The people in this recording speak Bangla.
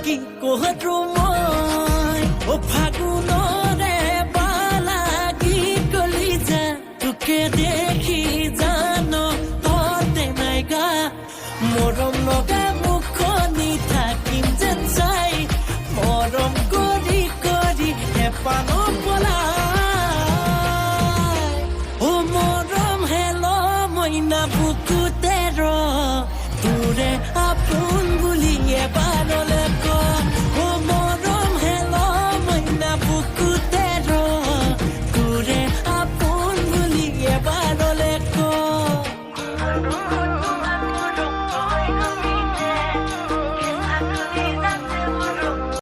কি কৰো মই ও ফাগুনৰে বালাগি কলি যা তোকে দেখি জানো ততে নাই গা মৰম লগা মুখনি থাকিম যেন চাই মৰম কৰি কৰি হেপানো পলাই ও মৰম হেল মইনা বুকুতে ৰ তোৰে আপোন বুলি এবাৰলে ক ও মৰম হেল মইনা বুকুতে ৰ তোৰে আপোন বুলি এবাৰলে ক